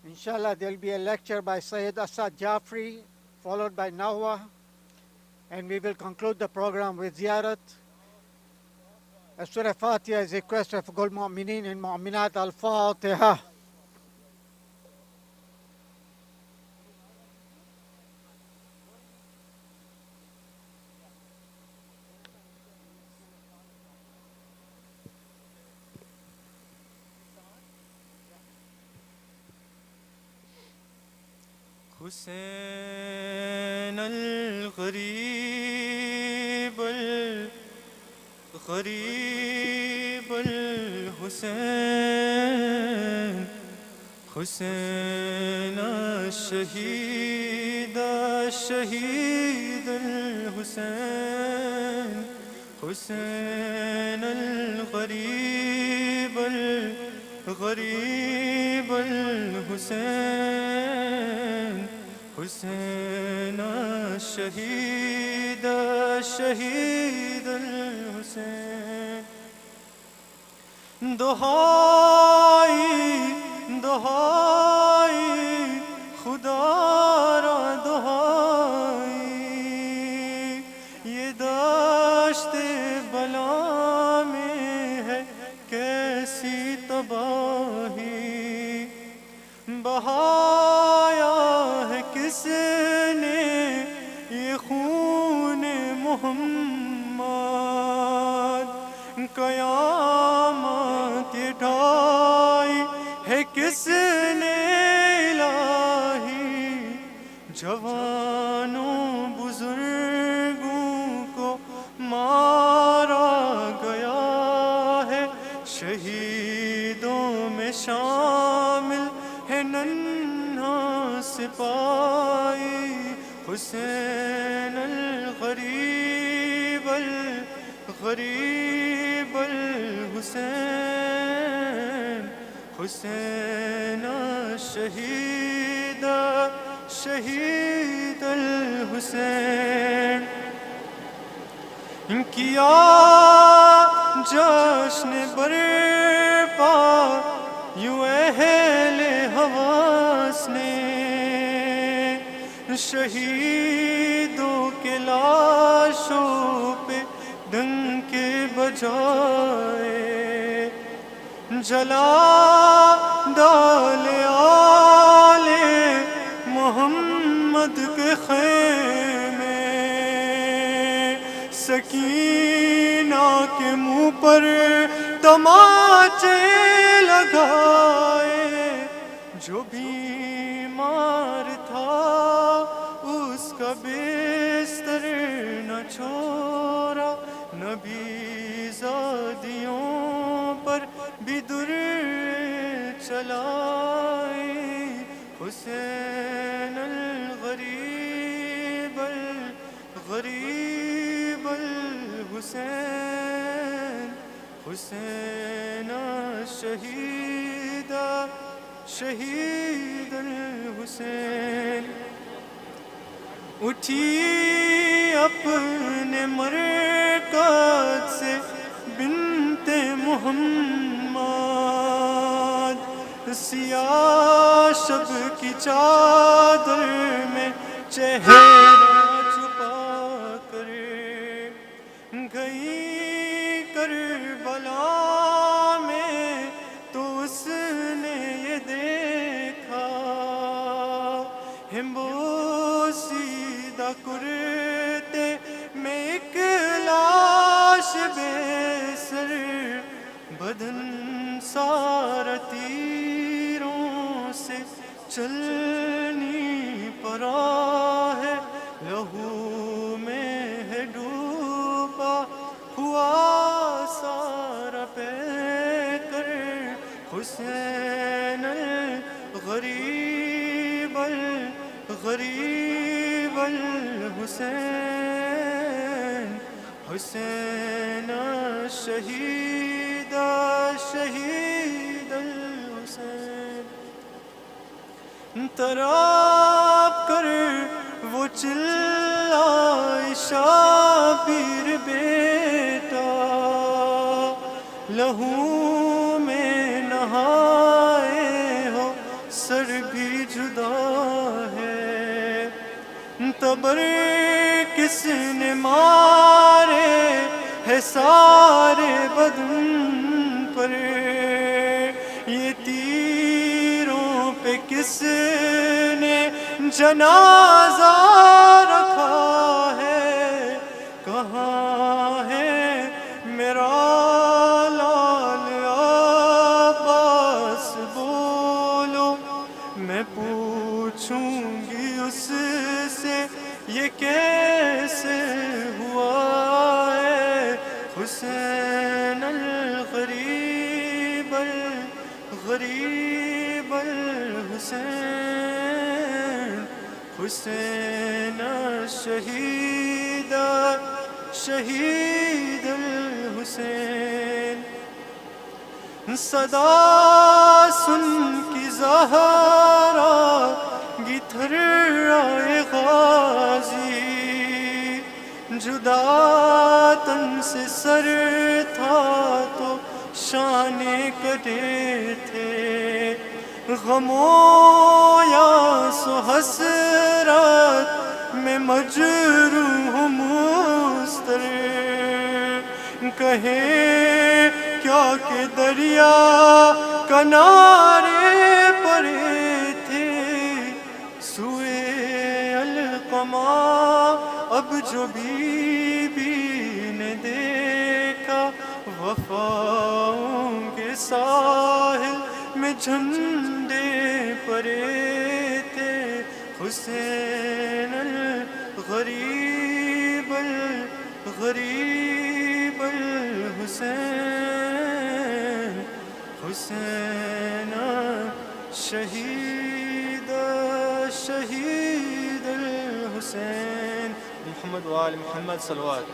Inshallah, there will be a lecture by Sayyid Asad Jafri, followed by Nahwa, and we will conclude the program with Ziyarat. Surah Fatiha is a request of Gul Mu'mineen and Mu'minat Al-Fatiha. حسین الغریب الغریب الحسین حسین الشہید الشہید الحسین حسین الغریب الغریب الحسین حسین الشہید الشہید الحسین دہائی دہائی خدا را دہائی یہ دشت بلا میں ہے کیسی تباہی بہایا ہے کس نے یہ خون محمد قیامت یہ ڈھائی ہے کس نے الہی جوانوں بزرگوں کو مارا گیا ہے شہیدوں میں شامل ہے ننھا سپاہی حسین الغریب الغریب الحسین حسین الشہید شہید الحسین کیا جشن برپا یوں اہل حواس نے شہیدوں کے لاشوں پہ ڈنکے بجائے جلا ڈالے آل محمد کے خیمے سکینہ کے منہ پر تماچے لگائے جو بیمار تھا اس کا بستر نہ چھوڑا نبی زادیوں پر بھی در چلائی حسین الغریب الغریب الحسین حسین الشہید شہید الحسین اٹھی اپنے مرکز سے بنت محمد سیاہ شب کی چادر میں چہرہ چھپا کر گئی کربلا میں تو اس نے یہ دیکھا ہمبوسیدہ کرتے میں ایک لاش بے سر بدن سارا تیروں سے چلنی پڑا ہے لہو میں ہے ڈوبا ہوا سارا پہ کر حسین الغریب الغریب الحسین حسین الشہید شہید الحسین تڑپ کر وہ چلائے شابیر بیٹا لہو میں نہائے ہو سر بھی خبر کس نے مارے ہے سارے بدن پر، یہ تیروں پہ کس نے جنازہ رکھا ہے، کہاں ہے میرا لال عباس بولو، میں پوچھوں گی اس سے یہ کیسے ہوا ہے، حسین الغریب الغریب الحسین، حسین الشہید شہید الحسین، صدا سن کی زہرا گتھر آئے غازی، جدا تن سے سر تھا تو شانے کٹے تھے، غموں یاس و حسرت میں مجروح مضطرب، کہیں کیا کہ دریا کنارے پڑے تھے، سوئے القمہ اب جو بی بی نے دیکھا، وفاؤں کے ساحل میں جھنڈے پڑے تھے، حسین الغریب الغریب الحسین، حسین شہید شہید الحسین، محمد وآل محمد صلوات۔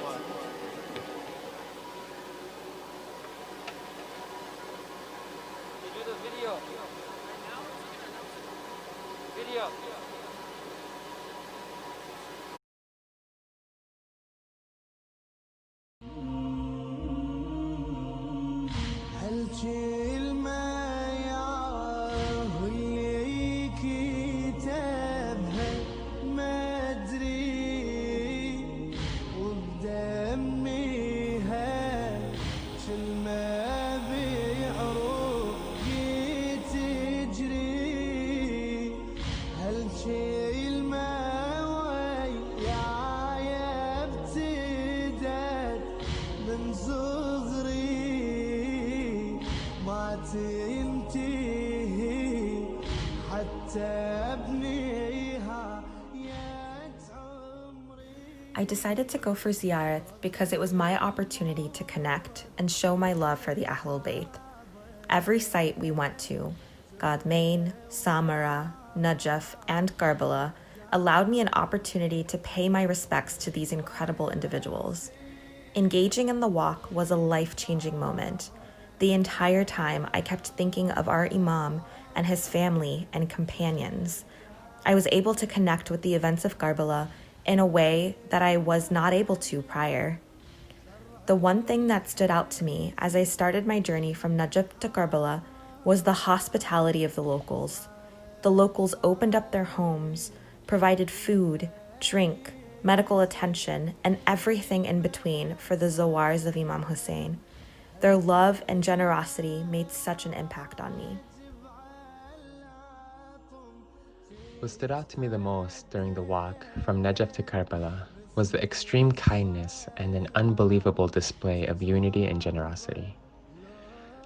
I decided to go for ziyarat because it was my opportunity to connect and show my love for the Ahlul Bayt. Every site we went to, Gadmain, Samara, Najaf, and Karbala, allowed me an opportunity to pay my respects to these incredible individuals. Engaging in the walk was a life-changing moment. The entire time, I kept thinking of our Imam and his family and companions. I was able to connect with the events of Karbala in a way that I was not able to prior. The one thing that stood out to me as I started my journey from Najaf to Karbala was the hospitality of the locals. The locals opened up their homes, provided food, drink, medical attention, and everything in between for the Zawars of Imam Hussein. Their love and generosity made such an impact on me. What stood out to me the most during the walk from Najaf to Karbala was the extreme kindness and an unbelievable display of unity and generosity.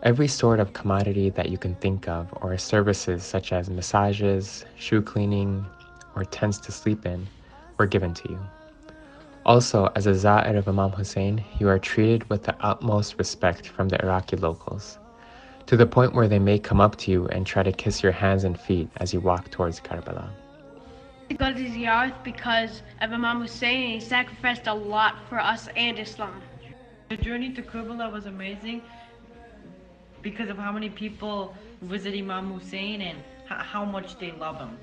Every sort of commodity that you can think of, or services such as massages, shoe cleaning, or tents to sleep in, were given to you. Also, as a Za'ir of Imam Hussein, you are treated with the utmost respect from the Iraqi locals, to the point where they may come up to you and try to kiss your hands and feet as you walk towards Karbala. We go to Ziyarat because of Imam Hussein, and he sacrificed a lot for us and Islam. The journey to Karbala was amazing because of how many people visit Imam Hussein and how much they love him.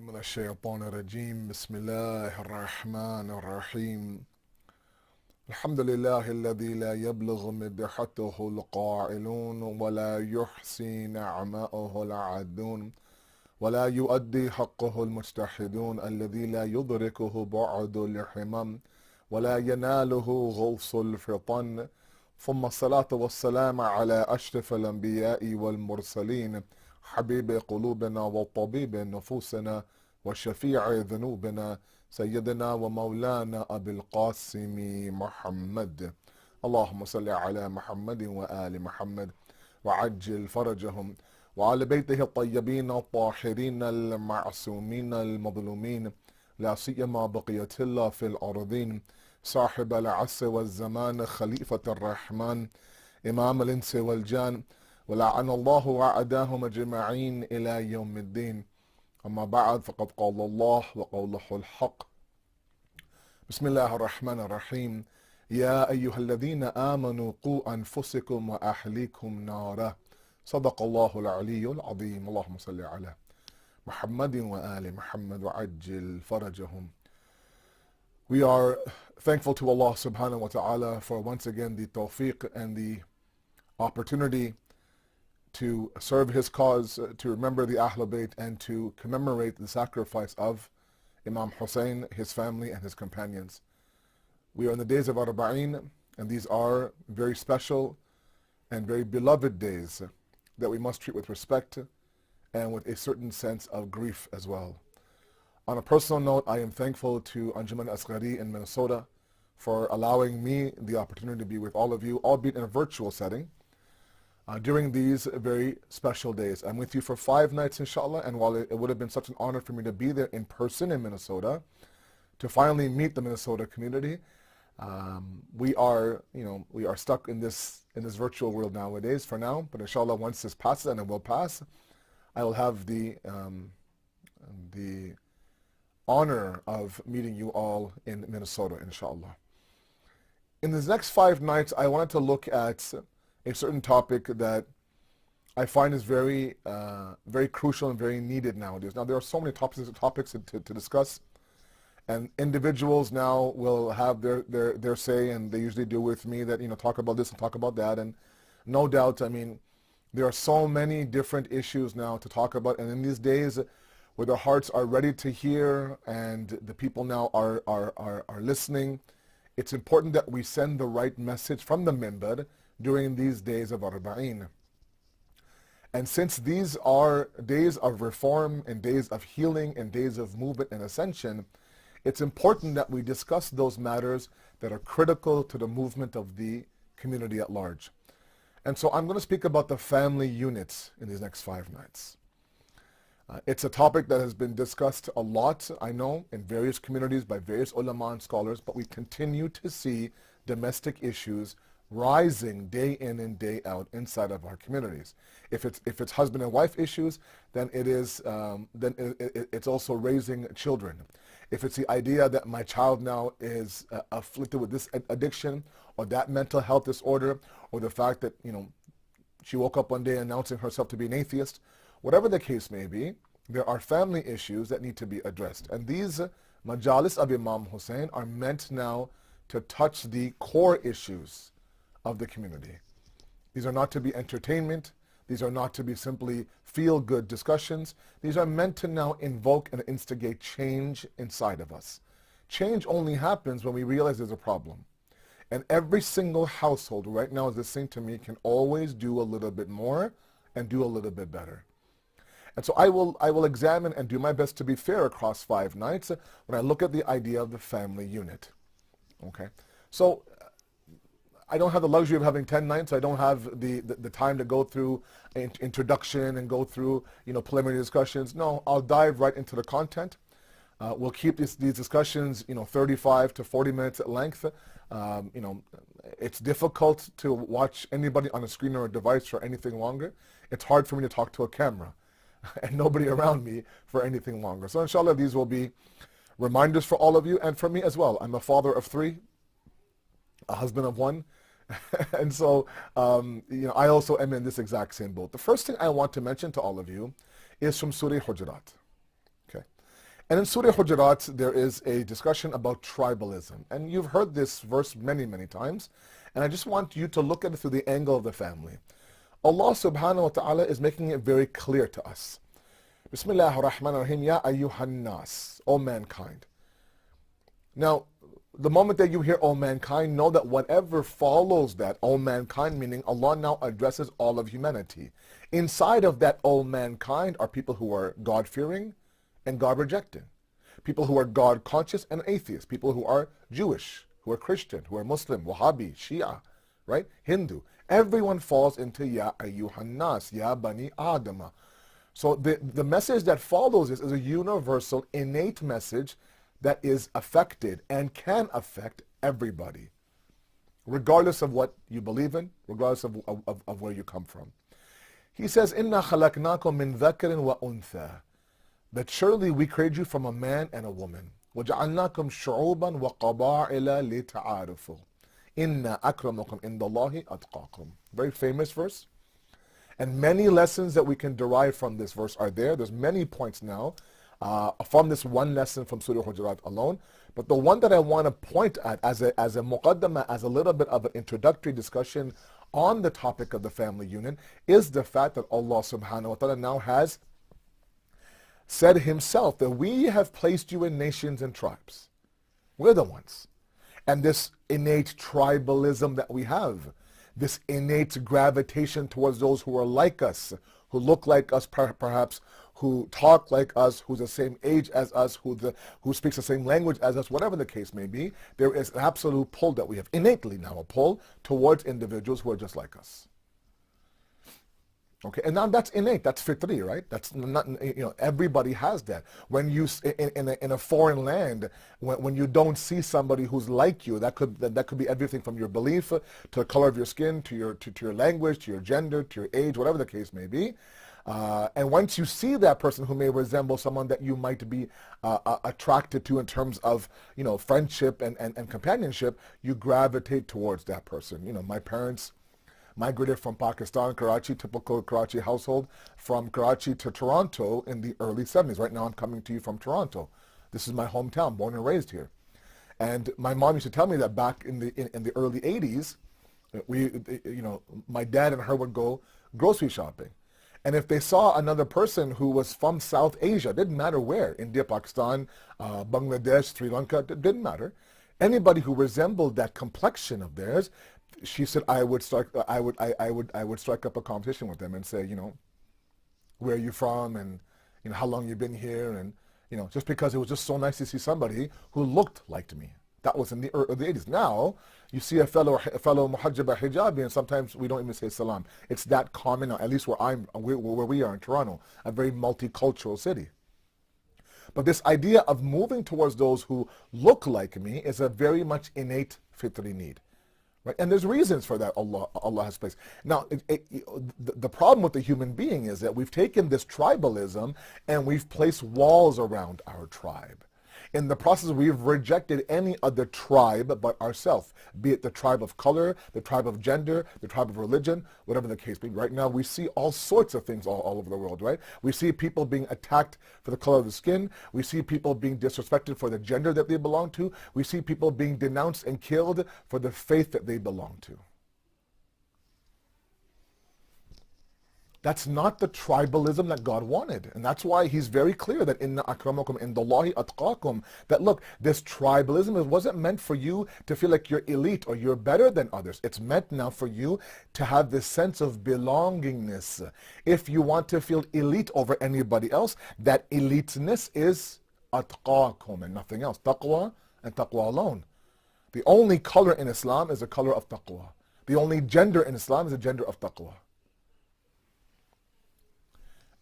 من الشيطان الرجيم بسم الله الرحمن الرحيم الحمد لله الذي لا يبلغ مدحته القائلون ولا يحصي نعماءه العادون ولا يؤدي حقه المجتهدون الذي لا يدركه بعد الحمم ولا يناله غوص الفطن ثم الصلاة والسلام على أشرف الأنبياء والمرسلين حبيب قلوبنا وطبيب نفوسنا وشفيع ذنوبنا سيدنا ومولانا أبي القاسم محمد اللهم صل على محمد وآل محمد وعجل فرجهم وعلى بيته الطيبين الطاهرين المعصومين المظلومين لا سيما بقية الله في الأرضين صاحب العصر والزمان خليفة الرحمن إمام الإنس والجان ولعن الله أعداهم أجمعين إلى يوم الدين أما بعد فقد قال الله وقوله الحق بسم الله الرحمن الرحيم يا أيها الذين آمنوا قوا أنفسكم وأهليكم نارا صدق الله العلي العظيم اللهم صل على محمد وآل محمد وعجل فرجهم. We are thankful to Allah subhanahu wa ta'ala for once again the tawfiq and the opportunity to serve His cause, to remember the Ahlul Bayt, and to commemorate the sacrifice of Imam Hussein, his family, and his companions. We are in the days of Arba'in, and these are very special and very beloved days that we must treat with respect and with a certain sense of grief as well. On a personal note, I am thankful to Anjuman Asghari in Minnesota for allowing me the opportunity to be with all of you, albeit in a virtual setting, during these very special days. I'm with you for 5 nights, inshallah, and while it would have been such an honor for me to be there in person in Minnesota, to finally meet the Minnesota community, we are stuck in this virtual world nowadays for now. But inshallah, once this passes, and it will pass, I will have the honor of meeting you all in Minnesota, inshallah. In these next 5 nights, I wanted to look at a certain topic that I find is very crucial and very needed nowadays. Now, there are so many topics to discuss, and individuals now will have their say, and they usually do with me that, talk about this and talk about that, and no doubt, I mean, there are so many different issues now to talk about, and in these days where the hearts are ready to hear and the people now are listening, it's important that we send the right message from the minbar during these days of Arba'in. And since these are days of reform and days of healing and days of movement and ascension, it's important that we discuss those matters that are critical to the movement of the community at large. And so I'm going to speak about the family units in these next 5 nights. It's a topic that has been discussed a lot, I know, in various communities by various ulama and scholars, but we continue to see domestic issues rising day in and day out inside of our communities. If it's husband and wife issues, then it's also raising children. If it's the idea that my child now is afflicted with this addiction or that mental health disorder, or the fact that she woke up one day announcing herself to be an atheist, whatever the case may be, there are family issues that need to be addressed. And these majalis of Imam Hussein are meant now to touch the core issues of the community. These are not to be entertainment. These are not to be simply feel-good discussions. These are meant to now invoke and instigate change inside of us. Change only happens when we realize there's a problem. And every single household right now is listening to me can always do a little bit more and do a little bit better. And so I will examine and do my best to be fair across 5 nights when I look at the idea of the family unit. Okay? So I don't have the luxury of having 10 nights. I don't have the time to go through an introduction and go through preliminary discussions. No, I'll dive right into the content. We'll keep these discussions 35 to 40 minutes at length. It's difficult to watch anybody on a screen or a device for anything longer. It's hard for me to talk to a camera and nobody around me for anything longer. So inshallah, these will be reminders for all of you and for me as well. I'm a father of 3, a husband of 1. And so, I also am in this exact same boat. The first thing I want to mention to all of you is from Surah Hujurat. Okay. And in Surah Hujurat, there is a discussion about tribalism. And you've heard this verse many, many times. And I just want you to look at it through the angle of the family. Allah subhanahu wa ta'ala is making it very clear to us. Bismillahir Rahmanir Rahim, Ya ayyuhan nas, O mankind. Now, the moment that you hear O mankind, know that whatever follows that, O mankind, meaning Allah now addresses all of humanity. Inside of that O mankind are people who are God-fearing and God-rejecting. People who are God-conscious and atheists. People who are Jewish, who are Christian, who are Muslim, Wahhabi, Shia, right? Hindu. Everyone falls into Ya ayyuhan nas, Ya bani Adama. So the message that follows this is a universal, innate message that is affected and can affect everybody, regardless of what you believe in, regardless of where you come from. He says, Inna khalaqnakum min dhakarin wa untha, that surely we created you from a man and a woman. وَجَعَلْنَاكُمْ شُعُوبًا وَقَبَائِلَ لِتَعَارُفُوا إِنَّ أَكْرَمَكُمْ عِنْدَ اللَّهِ أَتْقَاكُمْ. Very famous verse. And many lessons that we can derive from this verse are there. There's many points now from this one lesson from Surah Hujurat alone. But the one that I want to point at as a muqaddamah, as a little bit of an introductory discussion on the topic of the family union, is the fact that Allah subhanahu wa ta'ala now has said himself that we have placed you in nations and tribes. We're the ones. And this innate tribalism that we have, this innate gravitation towards those who are like us, who look like us perhaps, who talk like us, who's the same age as us, who speaks the same language as us, whatever the case may be, there is an absolute pull that we have, innately now a pull towards individuals who are just like us. Okay, and now that's innate, that's fitri, right? That's not, everybody has that. When you, in a foreign land, when you don't see somebody who's like you, that could be everything from your belief, to the color of your skin, to your language, to your gender, to your age, whatever the case may be. And once you see that person who may resemble someone that you might be attracted to in terms of, friendship and companionship, you gravitate towards that person. My parents migrated from Pakistan, Karachi, typical Karachi household, from Karachi to Toronto in the early 70s. Right now I'm coming to you from Toronto. This is my hometown, born and raised here. And my mom used to tell me that back in the early 80s, my dad and her would go grocery shopping. And if they saw another person who was from South Asia, didn't matter where, India, Pakistan, Bangladesh, Sri Lanka, it didn't matter. Anybody who resembled that complexion of theirs, she said, I would strike up a competition with them and say, where are you from, and how long you've been here, and just because it was just so nice to see somebody who looked like me. That was in the early 80s. Now you see a fellow muhajjaba hijabi, and sometimes we don't even say salam. It's that common now, at least where we are in Toronto, a very multicultural city. But this idea of moving towards those who look like me is a very much innate fitri need. Right? And there's reasons for that Allah has placed. Now, the problem with the human being is that we've taken this tribalism and we've placed walls around our tribe. In the process, we've rejected any other tribe but ourselves, be it the tribe of color, the tribe of gender, the tribe of religion, whatever the case be. Right now, we see all sorts of things all over the world, right? We see people being attacked for the color of the skin. We see people being disrespected for the gender that they belong to. We see people being denounced and killed for the faith that they belong to. That's not the tribalism that God wanted. And that's why he's very clear that inna akramakum indallahi atqakum, that look, this tribalism, it wasn't meant for you to feel like you're elite or you're better than others. It's meant now for you to have this sense of belongingness. If you want to feel elite over anybody else, that eliteness is atqakum and nothing else. Taqwa and taqwa alone. The only color in Islam is the color of taqwa. The only gender in Islam is the gender of taqwa.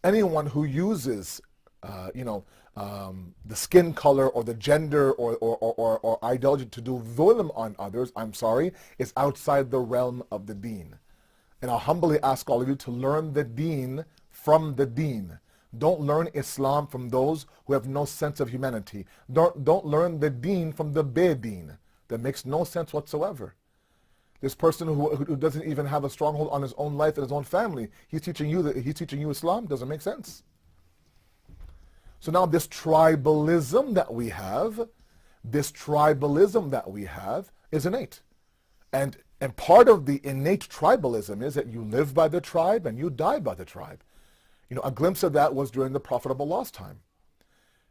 Anyone who uses, the skin color or the gender or ideology to do dhulm on others, I'm sorry, is outside the realm of the deen. And I'll humbly ask all of you to learn the deen from the deen. Don't learn Islam from those who have no sense of humanity. Don't learn the deen from the bedeen. That makes no sense whatsoever. This person who doesn't even have a stronghold on his own life and his own family, he's teaching you Islam, doesn't make sense. So now this tribalism that we have, is innate. And part of the innate tribalism is that you live by the tribe and you die by the tribe. You know, a glimpse of that was during the Prophet of Allah's time.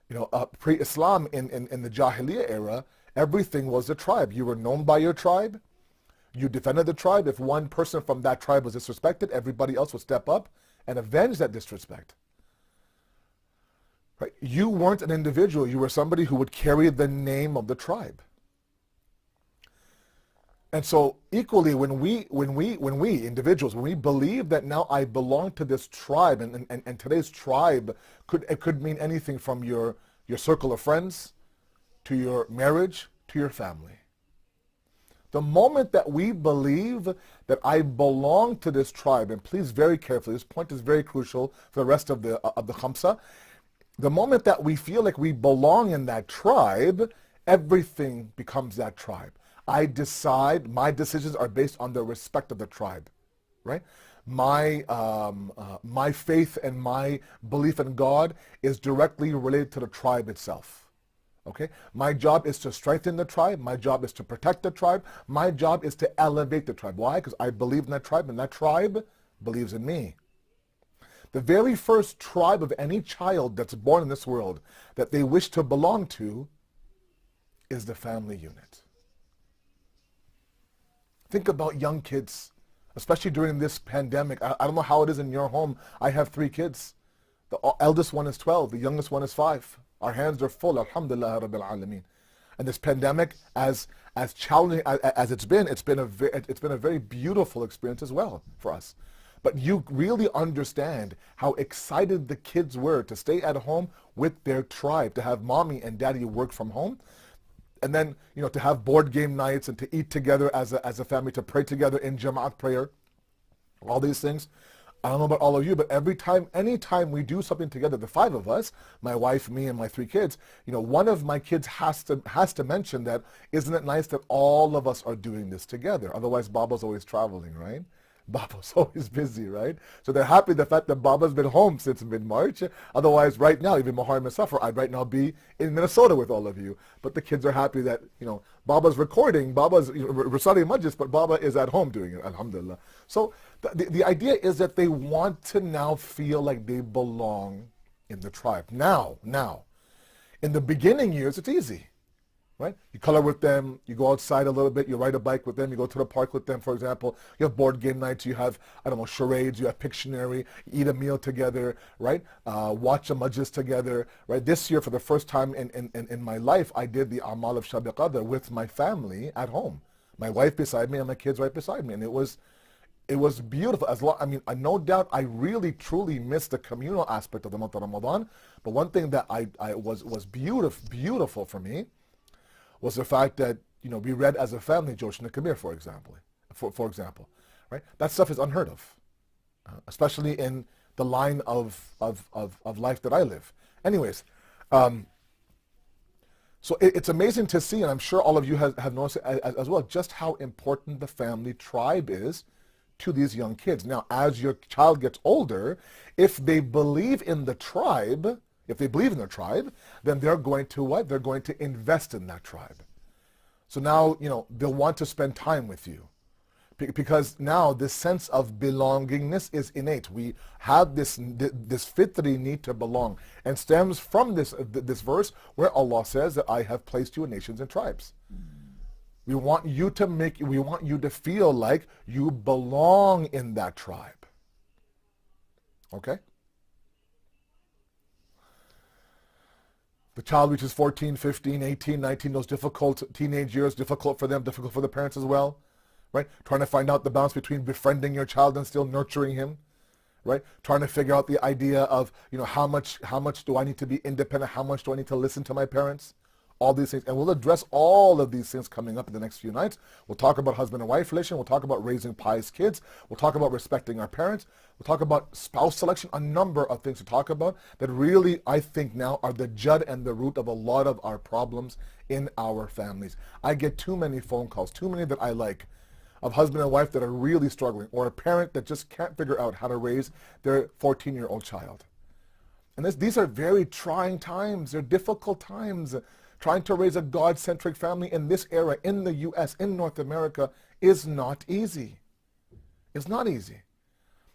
You know, pre-Islam, in the Jahiliyyah era, everything was a tribe. You were known by your tribe. You defended the tribe. If one person from that tribe was disrespected, everybody else would step up and avenge that disrespect. Right? You weren't an individual. You were somebody who would carry the name of the tribe. And so equally, when we individuals, when we believe that now I belong to this tribe, and today's tribe could mean anything from your circle of friends to your marriage to your family. The moment that we believe that I belong to this tribe, and please very carefully, this point is very crucial for the rest of the Khamsa. The moment that we feel like we belong in that tribe, everything becomes that tribe. I decide, my decisions are based on the respect of the tribe, right? My faith and my belief in God is directly related to the tribe itself. Okay? My job is to strengthen the tribe. My job is to protect the tribe. My job is to elevate the tribe. Why? Because I believe in that tribe, and that tribe believes in me. The very first tribe of any child that's born in this world that they wish to belong to is the family unit. Think about young kids, especially during this pandemic. I don't know how it is in your home. I have 3 kids. The eldest one is 12. The youngest one is 5. Our hands are full, alhamdulillah rabbil alameen. And this pandemic, as challenging as it's been a very beautiful experience as well for us. But you really understand how excited the kids were to stay at home with their tribe, to have mommy and daddy work from home, and then, you know, to have board game nights and to eat together as a family, to pray together in Jama'at prayer, all these things. I don't know about all of you, but anytime we do something together, the 5 of us, my wife, me, and my 3 kids, you know, one of my kids has to mention that, isn't it nice that all of us are doing this together? Otherwise, Baba's always traveling, right? Baba's always busy, right? So they're happy the fact that Baba's been home since mid-March. Otherwise, right now, even Muharram and Safar, I'd right now be in Minnesota with all of you. But the kids are happy that, you know, Baba's recording, Baba's reciting Majlis, but Baba is at home doing it, alhamdulillah. So the idea is that they want to now feel like they belong in the tribe. Now, in the beginning years, it's easy. Right? You color with them, you go outside a little bit, you ride a bike with them, you go to the park with them, for example. You have board game nights, you have, I don't know, charades, you have Pictionary, you eat a meal together, right? Watch a majlis together, right? This year, for the first time in my life, I did the Amal of Shab Qadr with my family at home. My wife beside me and my kids right beside me. And it was beautiful. No doubt I really, truly missed the communal aspect of the month of Ramadan. But one thing that was beautiful for me was the fact that, you know, we read as a family Joshin Kabir, for example, right? That stuff is unheard of, especially in the line of life that I live. Anyways, so it's amazing to see, and I'm sure all of you have noticed as well, just how important the family tribe is to these young kids. Now, as your child gets older, if they believe in the tribe, then they're going to what? They're going to invest in that tribe. So now, you know, they'll want to spend time with you. Because now this sense of belongingness is innate. We have this fitri need to belong, and stems from this verse where Allah says that I have placed you in nations and tribes. We want you to feel like you belong in that tribe. Okay? The child reaches 14, 15, 18, 19, those difficult teenage years, difficult for them, difficult for the parents as well, right? Trying to find out the balance between befriending your child and still nurturing him, right? Trying to figure out the idea of, you know, how much do I need to be independent? How much do I need to listen to my parents? All these things. And we'll address all of these things coming up in the next few nights. We'll talk about husband and wife relation. We'll talk about raising pious kids. We'll talk about respecting our parents. We'll talk about spouse selection, a number of things to talk about that really, I think now, are the jud and the root of a lot of our problems in our families. I get too many phone calls, too many that I like, of husband and wife that are really struggling, or a parent that just can't figure out how to raise their 14-year-old child. And these are very trying times. They're difficult times. Trying to raise a God-centric family in this era, in the U.S., in North America, is not easy. It's not easy.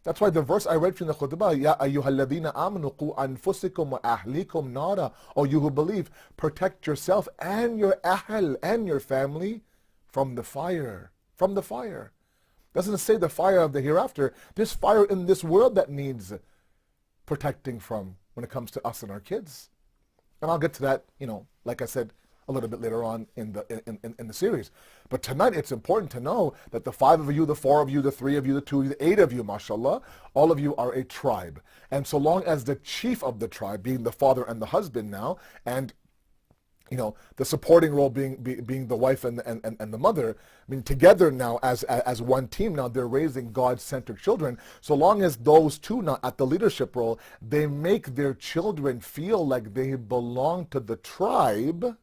That's why the verse I read from the khutbah, Ya ayyuhalladhina amanu qu anfusikum wa ahlikum nara, O you who believe, protect yourself and your ahl and your family from the fire. From the fire. Doesn't say the fire of the hereafter. There's fire in this world that needs protecting from when it comes to us and our kids. And I'll get to that, like I said, a little bit later on in the series. But tonight it's important to know that the 5 of you, the 4 of you, the 3 of you, the 2 of you, the 8 of you, mashallah, all of you are a tribe. And so long as the chief of the tribe, being the father and the husband now, and the supporting role being the wife and the mother, I mean, together now as one team now, they're raising God-centered children. So long as those two now at the leadership role, they make their children feel like they belong to the tribe,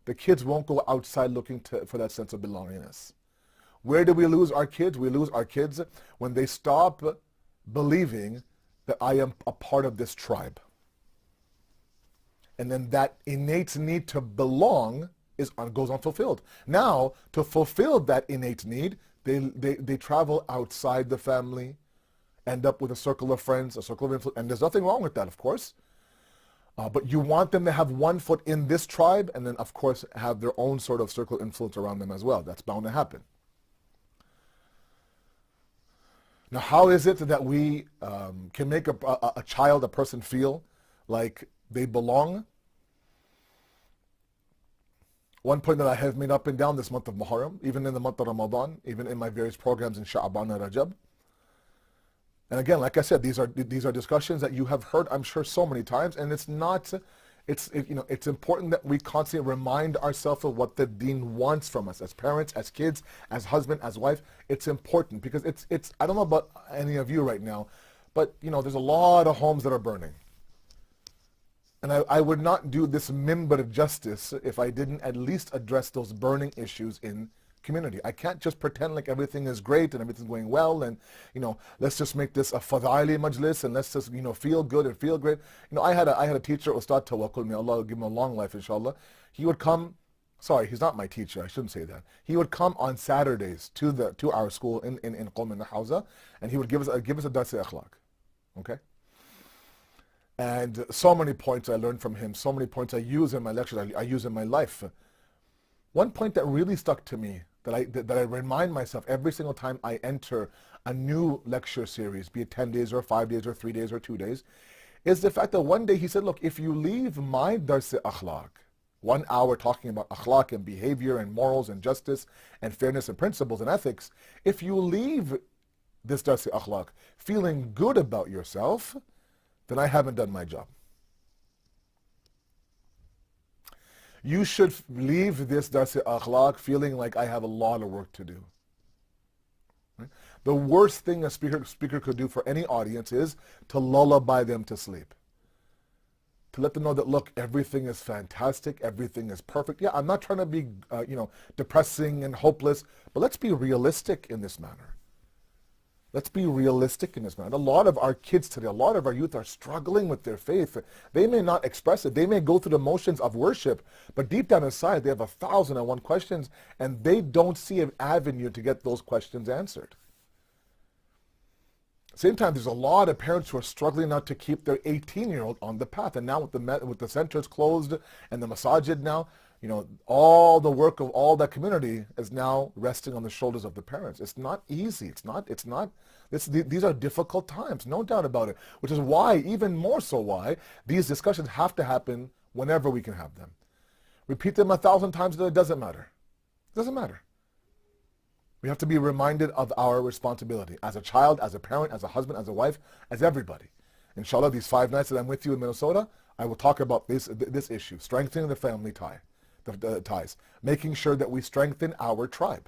the kids won't go outside looking for that sense of belongingness. Where do we lose our kids? We lose our kids when they stop believing that I am a part of this tribe. And then that innate need to belong goes unfulfilled. Now, to fulfill that innate need, they travel outside the family, end up with a circle of friends, a circle of influence, and there's nothing wrong with that, of course. But you want them to have one foot in this tribe, and then, of course, have their own sort of circle of influence around them as well. That's bound to happen. Now, how is it that we can make a child, a person feel like they belong? One point that I have made up and down this month of Muharram, even in the month of Ramadan, even in my various programs in Sha'ban and Rajab. And again, like I said, these are discussions that you have heard, I'm sure, so many times, and it's important that we constantly remind ourselves of what the Deen wants from us as parents, as kids, as husband, as wife. It's important because it's I don't know about any of you right now, but there's a lot of homes that are burning. And I would not do this mimbar justice if I didn't at least address those burning issues in community. I can't just pretend like everything is great and everything's going well and, let's just make this a fadaili majlis and let's just, feel good and feel great. I had a teacher, Ustad Tawakkul, may Allah give him a long life, inshallah. He would come, sorry, he's not my teacher, I shouldn't say that. He would come on Saturdays to our school in Qom in the Hawza, and he would give us a dars akhlaq. Okay? And so many points I learned from him, so many points I use in my lectures, I use in my life. One point that really stuck to me, that I remind myself every single time I enter a new lecture series, be it 10 days or 5 days or 3 days or 2 days, is the fact that one day he said, look, if you leave my dars akhlaq, 1 hour talking about akhlaq and behavior and morals and justice and fairness and principles and ethics, if you leave this dars akhlaq feeling good about yourself, then I haven't done my job. You should leave this dars akhlaq feeling like I have a lot of work to do. Right? The worst thing a speaker could do for any audience is to lullaby them to sleep. To let them know that, look, everything is fantastic, everything is perfect. Yeah, I'm not trying to be, depressing and hopeless, but let's be realistic in this manner. Let's be realistic in this matter. A lot of our kids today, a lot of our youth are struggling with their faith. They may not express it. They may go through the motions of worship, but deep down inside, they have 1,001 questions, and they don't see an avenue to get those questions answered. Same time, there's a lot of parents who are struggling now to keep their 18-year-old on the path. And now with the centers closed and the masajid now, all the work of all that community is now resting on the shoulders of the parents. It's not easy. These are difficult times, no doubt about it. Which is why, even more so why, these discussions have to happen whenever we can have them. Repeat them 1,000 times, it doesn't matter. It doesn't matter. We have to be reminded of our responsibility as a child, as a parent, as a husband, as a wife, as everybody. Inshallah, these 5 nights that I'm with you in Minnesota, I will talk about this issue, strengthening the family tie. The ties, making sure that we strengthen our tribe.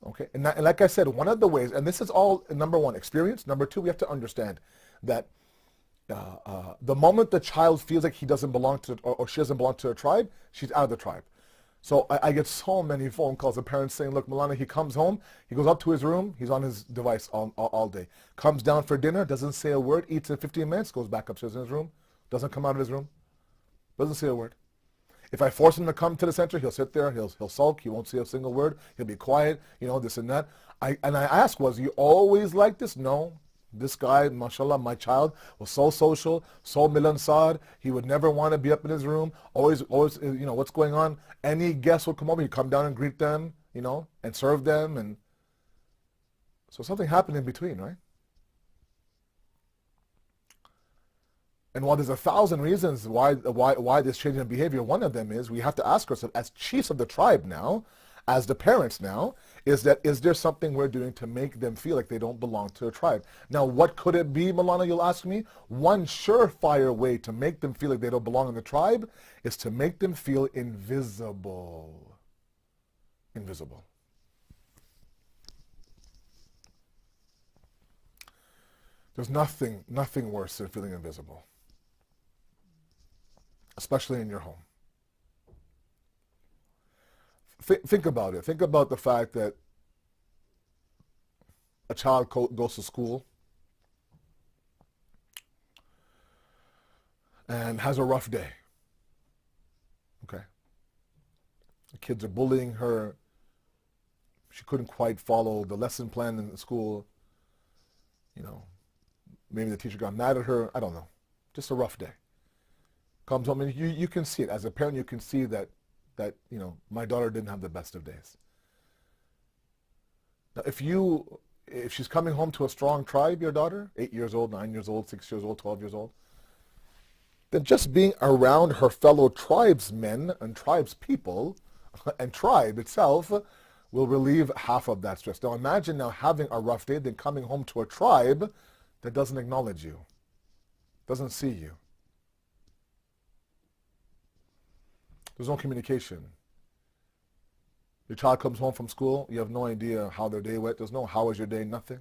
Okay, and like I said, one of the ways, and this is all, number one, experience. Number two, we have to understand that the moment the child feels like he doesn't belong to, or she doesn't belong to a tribe, she's out of the tribe. So I get so many phone calls of parents saying, look, Milana, he comes home, he goes up to his room, he's on his device all day. Comes down for dinner, doesn't say a word, eats in 15 minutes, goes back upstairs in his room, doesn't come out of his room, doesn't say a word. If I force him to come to the center, he'll sit there, he'll sulk, he won't say a single word, he'll be quiet, this and that. I ask, was he always like this? No. This guy, mashallah, my child, was so social, so milansar. He would never want to be up in his room. Always, what's going on? Any guest would come over, he'd come down and greet them, and serve them. And so something happened in between, right? And while there's 1,000 reasons why this change in behavior, one of them is we have to ask ourselves, as chiefs of the tribe now, as the parents now, is there something we're doing to make them feel like they don't belong to a tribe? Now, what could it be, Milana, you'll ask me? One surefire way to make them feel like they don't belong in the tribe is to make them feel invisible. Invisible. There's nothing worse than feeling invisible, especially in your home. Think about it. Think about the fact that a child goes to school and has a rough day. Okay. The kids are bullying her. She couldn't quite follow the lesson plan in the school. Maybe the teacher got mad at her. I don't know. Just a rough day. Comes home and you can see it. As a parent, you can see that my daughter didn't have the best of days. Now, if she's coming home to a strong tribe, your daughter, 8 years old, 9 years old, 6 years old, 12 years old, then just being around her fellow tribesmen and tribespeople and tribe itself will relieve half of that stress. Now imagine now having a rough day, then coming home to a tribe that doesn't acknowledge you, doesn't see you. There's no communication. Your child comes home from school, you have no idea how their day went. There's no how was your day, nothing.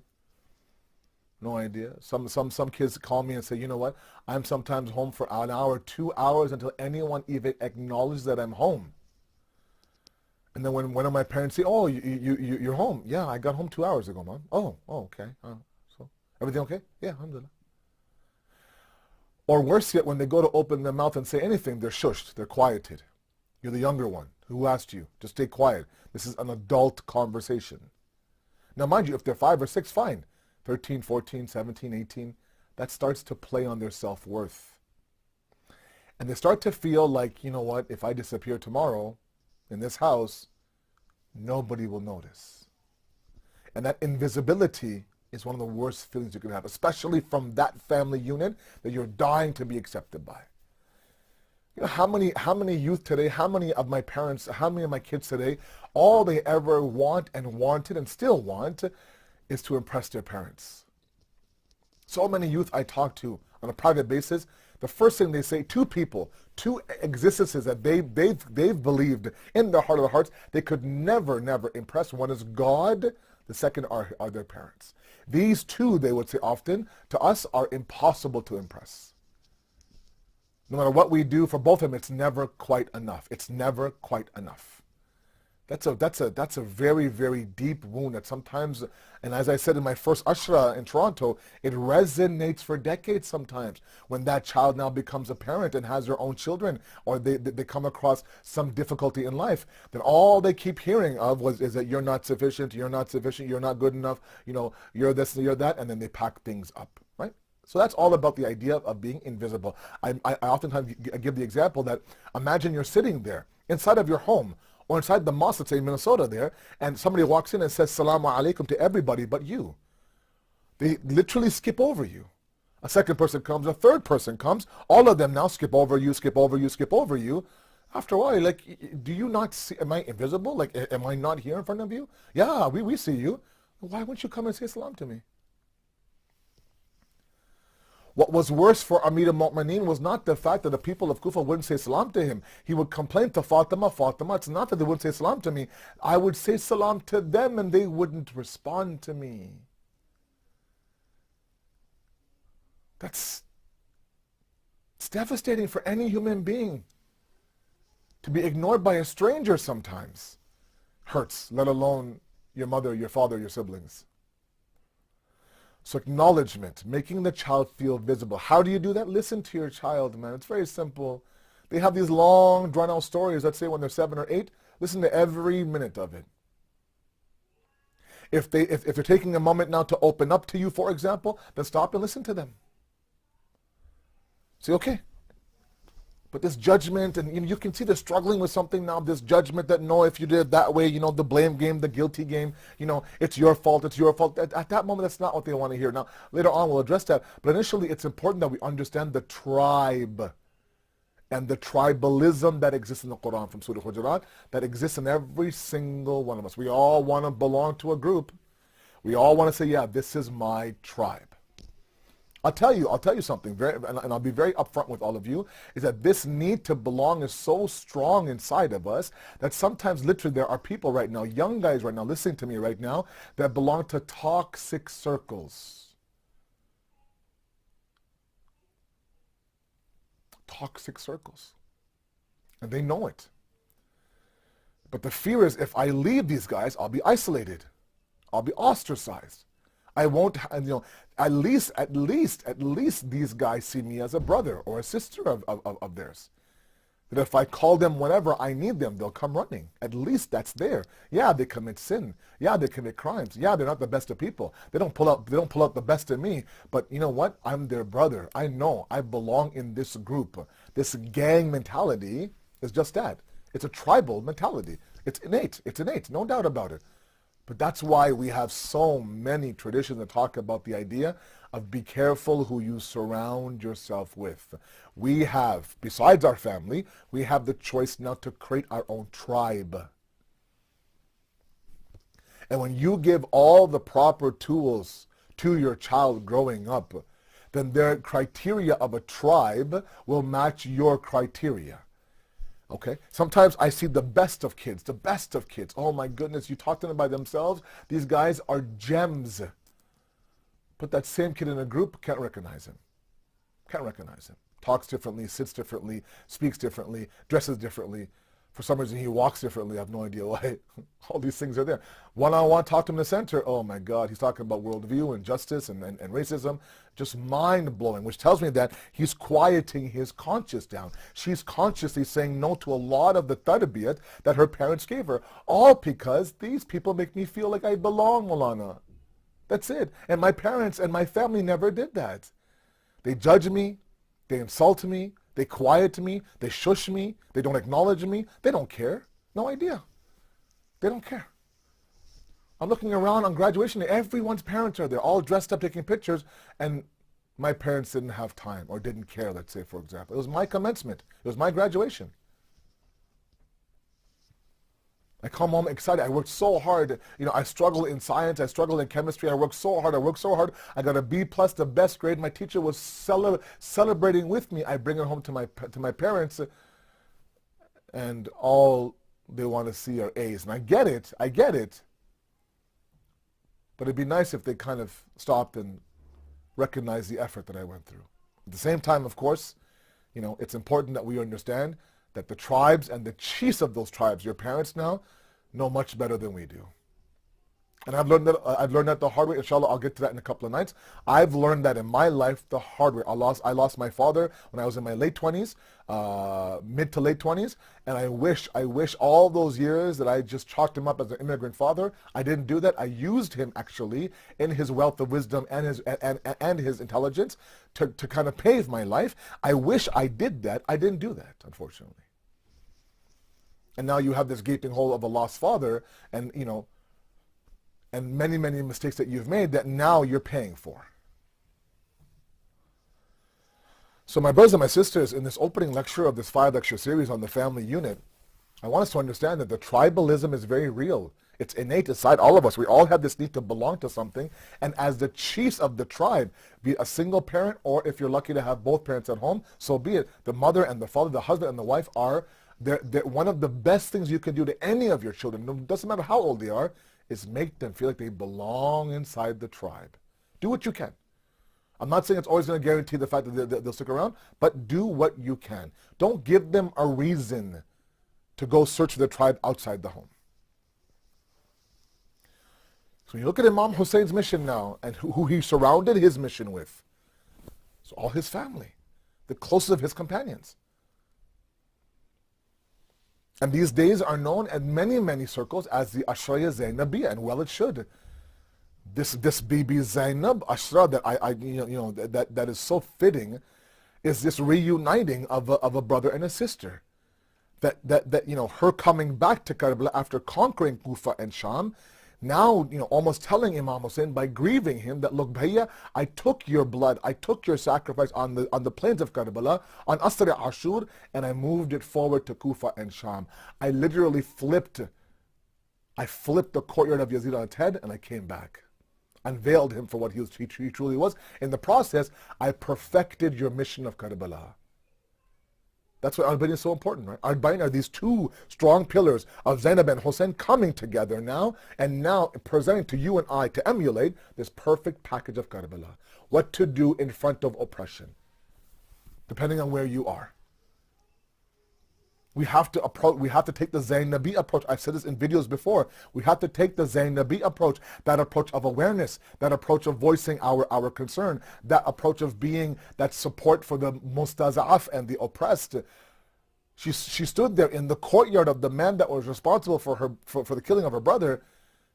No idea. Some kids call me and say, you know what, I'm sometimes home for an hour, 2 hours until anyone even acknowledges that I'm home. And then when one of my parents say, oh, you're home. Yeah, I got home 2 hours ago, Mom. Oh, okay. So everything okay? Yeah, alhamdulillah. Or worse yet, when they go to open their mouth and say anything, they're shushed, they're quieted. You're the younger one. Who asked you? Just stay quiet. This is an adult conversation. Now, mind you, if they're 5 or 6, fine. 13, 14, 17, 18, that starts to play on their self-worth. And they start to feel like, you know what, if I disappear tomorrow in this house, nobody will notice. And that invisibility is one of the worst feelings you can have, especially from that family unit that you're dying to be accepted by. How many youth today, how many of my parents, how many of my kids today, all they ever want and wanted and still want is to impress their parents. So many youth I talk to on a private basis, the first thing they say, two existences that they've believed in their heart of their hearts, they could never impress. One is God, the second are their parents. These two, they would say often, to us are impossible to impress. No matter what we do for both of them, it's never quite enough. It's never quite enough. That's a very, very deep wound that sometimes, and as I said in my first Ashara in Toronto, it resonates for decades sometimes when that child now becomes a parent and has their own children, or they come across some difficulty in life. Then all they keep hearing of is that you're not sufficient, you're not good enough, you're this, you're that, and then they pack things up, right? So that's all about the idea of being invisible. I oftentimes give the example that imagine you're sitting there inside of your home or inside the mosque, let's say in Minnesota there, and somebody walks in and says Salamu Alaikum to everybody but you. They literally skip over you. A second person comes, a third person comes, all of them now skip over you. After a while, like, do you not see, am I invisible? Like, am I not here in front of you? Yeah, we see you. Why won't you come and say salam to me? What was worse for Amir al-Mu'mineen was not the fact that the people of Kufa wouldn't say salam to him. He would complain to Fatima, it's not that they wouldn't say salam to me. I would say salam to them and they wouldn't respond to me. It's devastating for any human being. To be ignored by a stranger sometimes hurts, let alone your mother, your father, your siblings. So acknowledgement, making the child feel visible. How do you do that? Listen to your child, man. It's very simple. They have these long, drawn-out stories, let's say when they're 7 or 8. Listen to every minute of it. If they're taking a moment now to open up to you, for example, then stop and listen to them. Say, okay. But this judgment, and you can see they're struggling with something now, this judgment that, no, if you did it that way, the blame game, the guilty game, it's your fault, it's your fault. At that moment, that's not what they want to hear. Now, later on, we'll address that. But initially, it's important that we understand the tribe and the tribalism that exists in the Quran from Surah Hujurat, that exists in every single one of us. We all want to belong to a group. We all want to say, yeah, this is my tribe. I'll tell you something, and I'll be very upfront with all of you, is that this need to belong is so strong inside of us that sometimes literally there are people right now, young guys right now, listening to me right now, that belong to toxic circles. Toxic circles. And they know it. But the fear is if I leave these guys, I'll be isolated. I'll be ostracized. I won't, at least these guys see me as a brother or a sister of theirs. That if I call them whenever I need them, they'll come running. At least that's there. Yeah, they commit sin. Yeah, they commit crimes. Yeah, they're not the best of people. They don't pull out the best in me. But you know what? I'm their brother. I know I belong in this group. This gang mentality is just that. It's a tribal mentality. It's innate. No doubt about it. But that's why we have so many traditions that talk about the idea of be careful who you surround yourself with. We have, besides our family, we have the choice now to create our own tribe. And when you give all the proper tools to your child growing up, then their criteria of a tribe will match your criteria. Okay? Sometimes I see the best of kids. Oh my goodness, you talk to them by themselves. These guys are gems. Put that same kid in a group, can't recognize him. Talks differently, sits differently, speaks differently, dresses differently. For some reason he walks differently. I have no idea why. All these things are there. One-on-one, talk to him in the center. Oh my God, he's talking about worldview and justice and racism. Just mind-blowing, which tells me that he's quieting his conscience down. She's consciously saying no to a lot of the tarbiyat that her parents gave her. All because these people make me feel like I belong, Maulana. That's it. And my parents and my family never did that. They judge me. They insult me. They quiet me, they shush me, they don't acknowledge me, they don't care. No idea. They don't care. I'm looking around on graduation day, everyone's parents are there, all dressed up taking pictures, and my parents didn't have time or didn't care, let's say, for example. It was my commencement. It was my graduation. I come home excited. I worked so hard. I struggled in science. I struggled in chemistry. I worked so hard. I got a B+, the best grade. My teacher was celebrating with me. I bring it home to my parents, and all they want to see are A's. And I get it. But it'd be nice if they kind of stopped and recognized the effort that I went through. At the same time, of course, it's important that we understand that the tribes and the chiefs of those tribes, your parents now, know much better than we do. And I've learned that the hard way. Inshallah, I'll get to that in a couple of nights. I've learned that in my life the hard way. I lost my father when I was in my late 20s, mid to late 20s, and I wish all those years that I just chalked him up as an immigrant father. I didn't do that. I used him actually in his wealth of wisdom and his intelligence to kind of pave my life. I wish I did that. I didn't do that, unfortunately. And now you have this gaping hole of a lost father, and and many, many mistakes that you've made that now you're paying for. So my brothers and my sisters, in this opening lecture of this 5-lecture series on the family unit, I want us to understand that the tribalism is very real. It's innate inside all of us. We all have this need to belong to something, and as the chiefs of the tribe, be it a single parent, or if you're lucky to have both parents at home, so be it. The mother and the father, the husband and the wife are, they're one of the best things you can do to any of your children, it doesn't matter how old they are, is make them feel like they belong inside the tribe. Do what you can. I'm not saying it's always going to guarantee the fact that they'll stick around, but do what you can. Don't give them a reason to go search for the tribe outside the home. So when you look at Imam Hussein's mission now, and who he surrounded his mission with, so all his family, the closest of his companions. And these days are known in many, many circles as the Ashara Zainabia, and well it should. This Bibi Zainab Ashara that is so fitting is this reuniting of a brother and a sister. That her coming back to Karbala after conquering Kufa and Sham, now almost telling Imam Hussein by grieving him that, look Bhaiya, I took your blood, I took your sacrifice on the plains of Karbala, on Asr Ashur, and I moved it forward to Kufa and Sham. I literally flipped the courtyard of Yazid on its head, and I came back. Unveiled him for what he truly was. In the process, I perfected your mission of Karbala. That's why Arba'in is so important, right? Arba'in are these two strong pillars of Zainab and Hussein coming together now, and now presenting to you and I to emulate this perfect package of Karbala. What to do in front of oppression, depending on where you are. We have to take the Zainabi approach. I've said this in videos before. We have to take the Zainabi approach, that approach of awareness, that approach of voicing our concern, that approach of being that support for the mustaza'af and the oppressed. She stood there in the courtyard of the man that was responsible for the killing of her brother,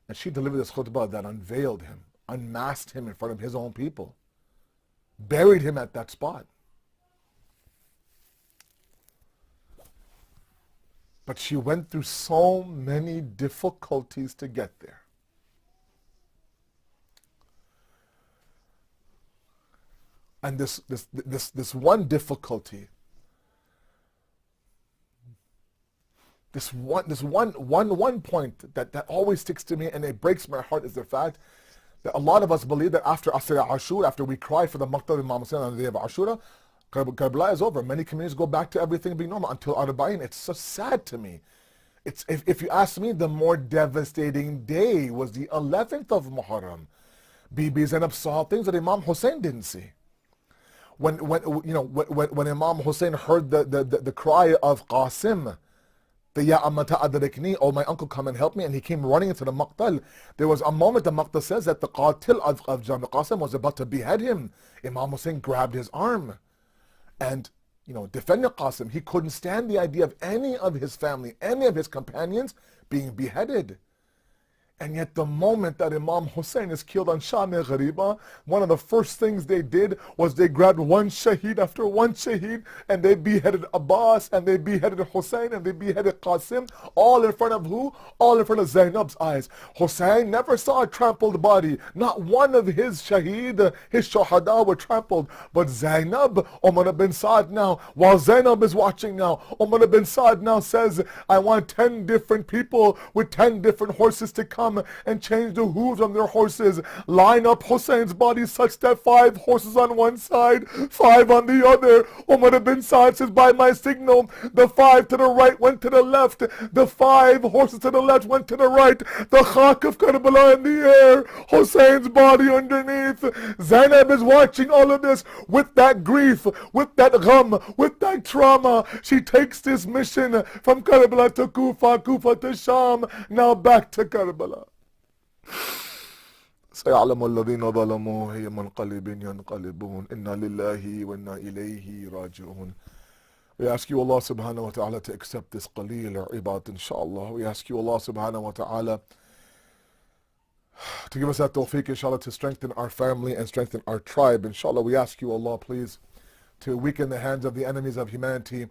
and she delivered this khutbah that unveiled him, unmasked him in front of his own people, buried him at that spot. But she went through so many difficulties to get there. And this one difficulty, this one point that always sticks to me and it breaks my heart is the fact that a lot of us believe that after Asr Ashur, after we cry for the Maqtal of Imam Hussein on the day of Ashura, Karbala is over. Many communities go back to everything being normal until Arba'in. It's so sad to me. If you ask me, the more devastating day was the 11th of Muharram. Bibi Zainab saw things that Imam Hussein didn't see. When Imam Hussein heard the cry of Qasim, the Ya Ammata Adrikni, oh my uncle, come and help me, and he came running into the Maqtal. There was a moment the Maqtal says that the Qatil of Jan Qasim was about to behead him. Imam Hussein grabbed his arm and defended Qasim. He couldn't stand the idea of any of his family, any of his companions being beheaded. And yet the moment that Imam Hussein is killed on Sham-e-Ghariba, one of the first things they did was they grabbed one shaheed after one shaheed, and they beheaded Abbas, and they beheaded Hussein, and they beheaded Qasim, all in front of who? All in front of Zainab's eyes. Hussein never saw a trampled body. Not one of his shaheed, his shahada were trampled. But Zainab, Umar bin Saad now, while Zainab is watching now, Umar bin Saad now says, I want 10 different people with 10 different horses to come and change the hooves on their horses, line up Hussein's body such that 5 horses on one side, 5 on the other. Umar bin Saad says, by my signal, the 5 to the right went to the left, the 5 horses to the left went to the right, the Khak of Karbala in the air, Hussein's body underneath. Zainab is watching all of this with that grief, with that gham, with that trauma. She takes this mission from Karbala to Kufa, Kufa to Sham, now back to Karbala. سيعلم الذين ظلموا هي منقلب ينقلبون إنا لله وإنا إليه راجعون. We ask you, Allah subhanahu wa ta'ala, to accept this qaleel or ibadat, inshallah. We ask you, Allah subhanahu wa ta'ala, to give us that tawfiq, inshallah, to strengthen our family and strengthen our tribe, inshallah. We ask you, Allah, please, to weaken the hands of the enemies of humanity,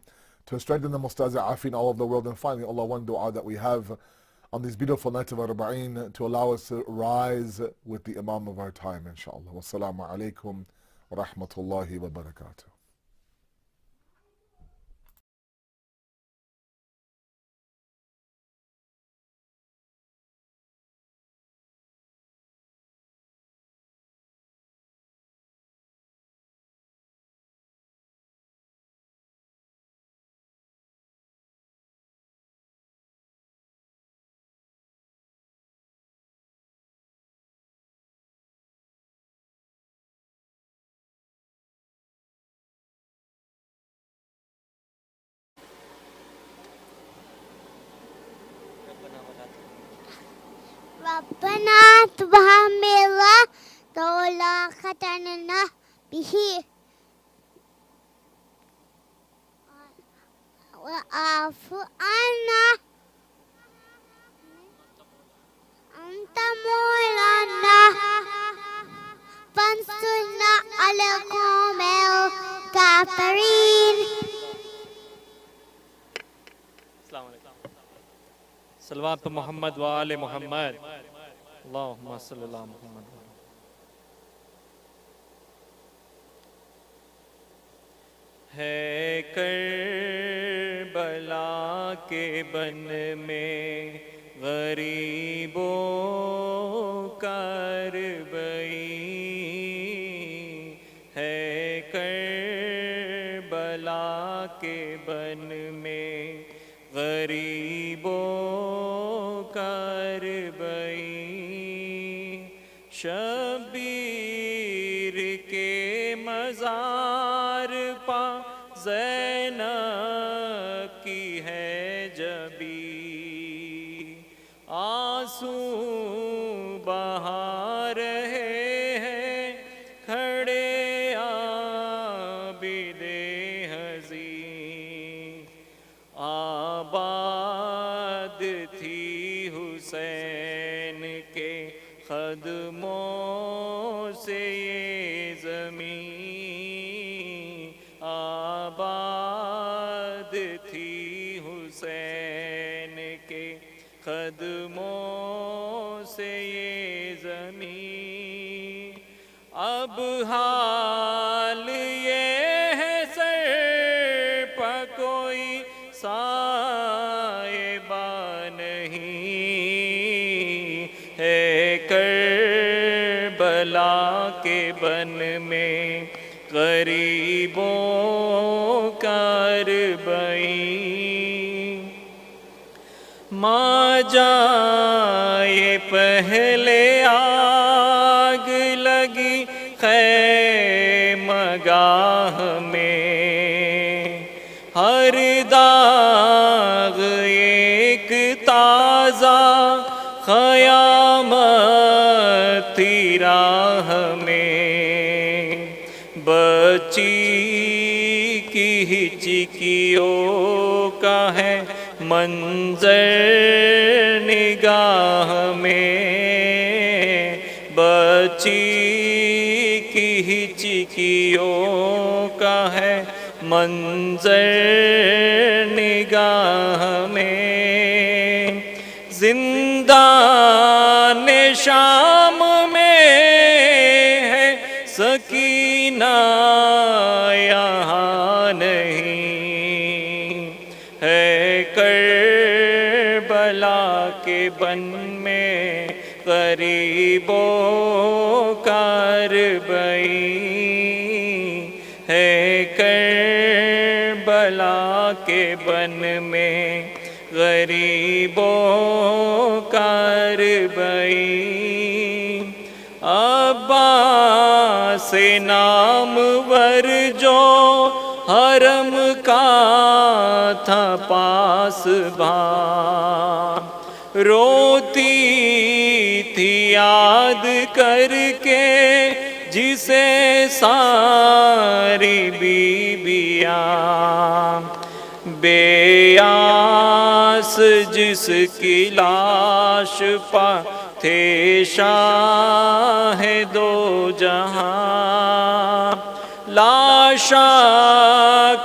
to strengthen the mustaza'afin all over the world. And finally, Allah, one dua that we have on these beautiful nights of Arba'in, to allow us to rise with the Imam of our time, inshallah. Wassalamu alaikum wa rahmatullahi wa barakatuh. ربنا تبحمل ولا ختننا به واعف عنا أنت مولانا فانصرنا على القوم الكافرين. صلوات محمد و آل محمد. اللہم صلی اللہ محمد. ہے کربلا کے بن میں غریبوں کربئی، ہے کربلا کے بن میں غریبوں کربئی، شبیر کے مزار پا زینب کی ہے جبی، آنسو بہا رہے ہیں کھڑے عابد حزین، آباد تھی حسین کے قدموں سے یہ زمین، آباد تھی حسین کے قدموں سے یہ زمین، اب حال یہ ہے سر پہ کوئی سائبہ نہیں، ہے کربلا کے بن میں غریبوں کربئی، ماں جائے پہلے آگ لگی خیمگاہ میں، ہر داغ ایک تازہ قیامت تھی راہ میں، بچی کی ہچکیوں کا ہے منظر نگاہ میں، بچی کی ہچکیوں کا ہے منظر نگاہ میں، زندان شام میں ہے سکینہ یہاں نہیں، ہے کربلا کے بن میں غریبوں کربئی، ہے کربلا کے بن میں غریبوں کربئی، عباس نامور جو حرم کا تھا پاسبان، روتی تھی یاد کر کے جسے ساری بیبیاں، بے یاس جس کی لاش پا تھے شاہ دو جہاں، لاشا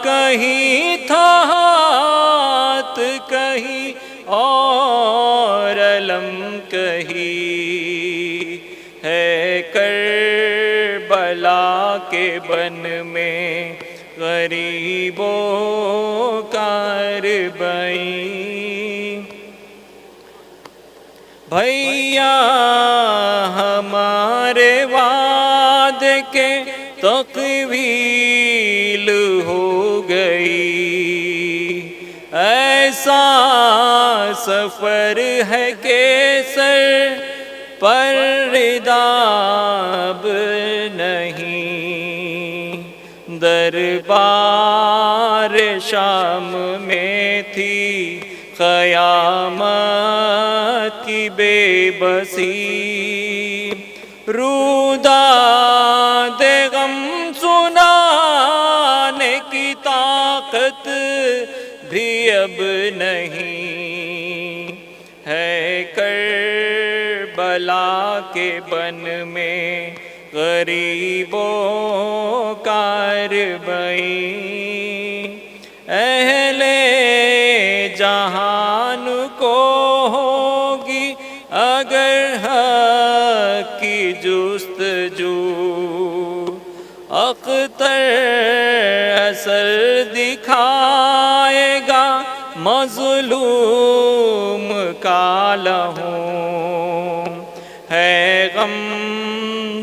کہیں تھا ہاتھ کہیں اور علم کہیں، ہے کربلا کے بن میں غریبوں کربئی، بھیا ہمارے وعدے کے تقویل ہو گئی، ایسا سفر ہے کہ سر پر رداب نہیں، دربار شام میں تھی قیامت کی بے بسی، روداد غم سنانے کی طاقت بھی اب نہیں ہے، کربلا کے بن میں غریبوں کاربئی، اہل جہان کو ہوگی اگر حق کی جستجو، اختر اثر دکھائے گا مظلوم کا لہو، ہے غم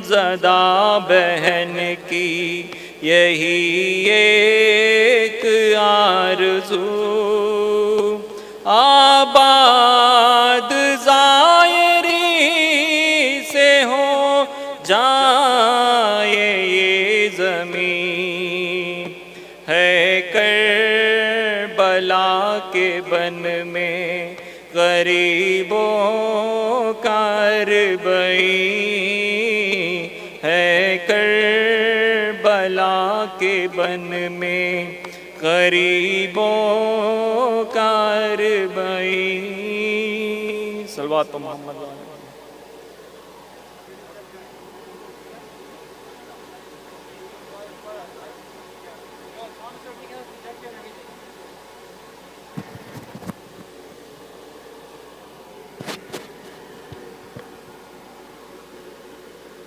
زدہ بہن کی یہی ایک آرزو، آباد زائری سے ہو جائے یہ زمین، ہے کربلا کے بن میں غریبوں کاربئی، ہے کربلا کے بن میں غریبوں کاربئی۔ صلوات محمد۔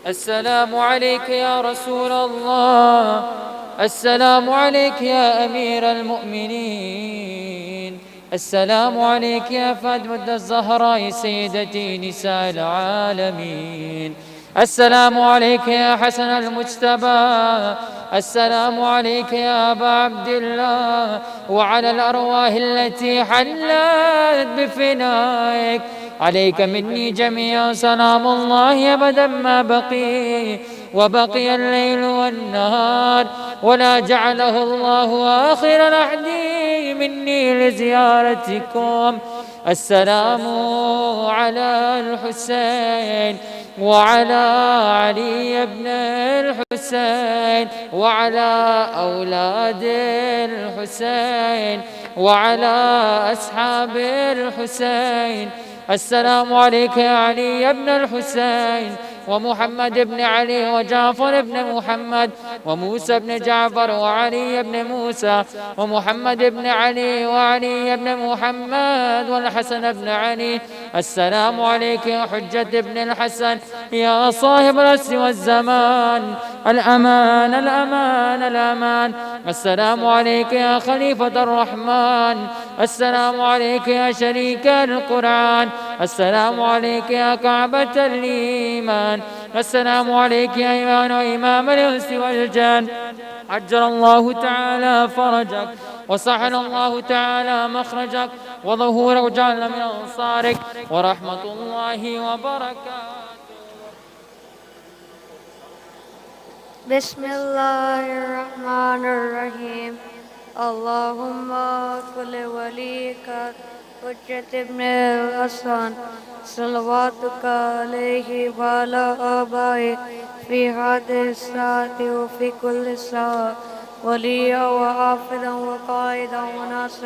السلام عليك يا رسول الله، السلام عليك يا أمير المؤمنين، السلام عليك يا فاطمة الزهراء سيدتي نساء العالمين، السلام عليك يا حسن المجتبى، السلام عليك يا أبا عبد الله، وعلى الأرواح التي حلت بفنائك، عليك مني جميعا سلام الله أبدا ما بقي وبقي الليل والنهار، ولا جعله الله آخر العهد مني لزيارتكم. السلام على الحسين وعلى علي بن الحسين وعلى أولاد الحسين وعلى أصحاب الحسين. السلام عليك يا علي بن الحسين ومحمد بن علي وجعفر بن محمد وموسى بن جعفر وعلي بن موسى ومحمد بن علي وعلي بن محمد والحسن بن علي. السلام عليك يا حجة بن الحسن يا صاحب العصر والزمان، الأمان الأمان الأمان. السلام عليك يا خليفة الرحمن، السلام عليك يا شريك القرآن، السلام عليك يا كعبة الإيمان، السلام عليك يا إيمان وإمام الإنس والجان. عجل الله تعالى فرجك وسهل الله تعالى مخرجك وظهورك وجعلنا من أنصارك ورحمة الله وبركاته. بسم الله الرحمن الرحيم. اللهم كل وليك حجة بن الحسن صلواتك عليه وعلى آبائه في هذه الساعة وفي كل ساعة، وليا وحافظا وقائدا وناصرا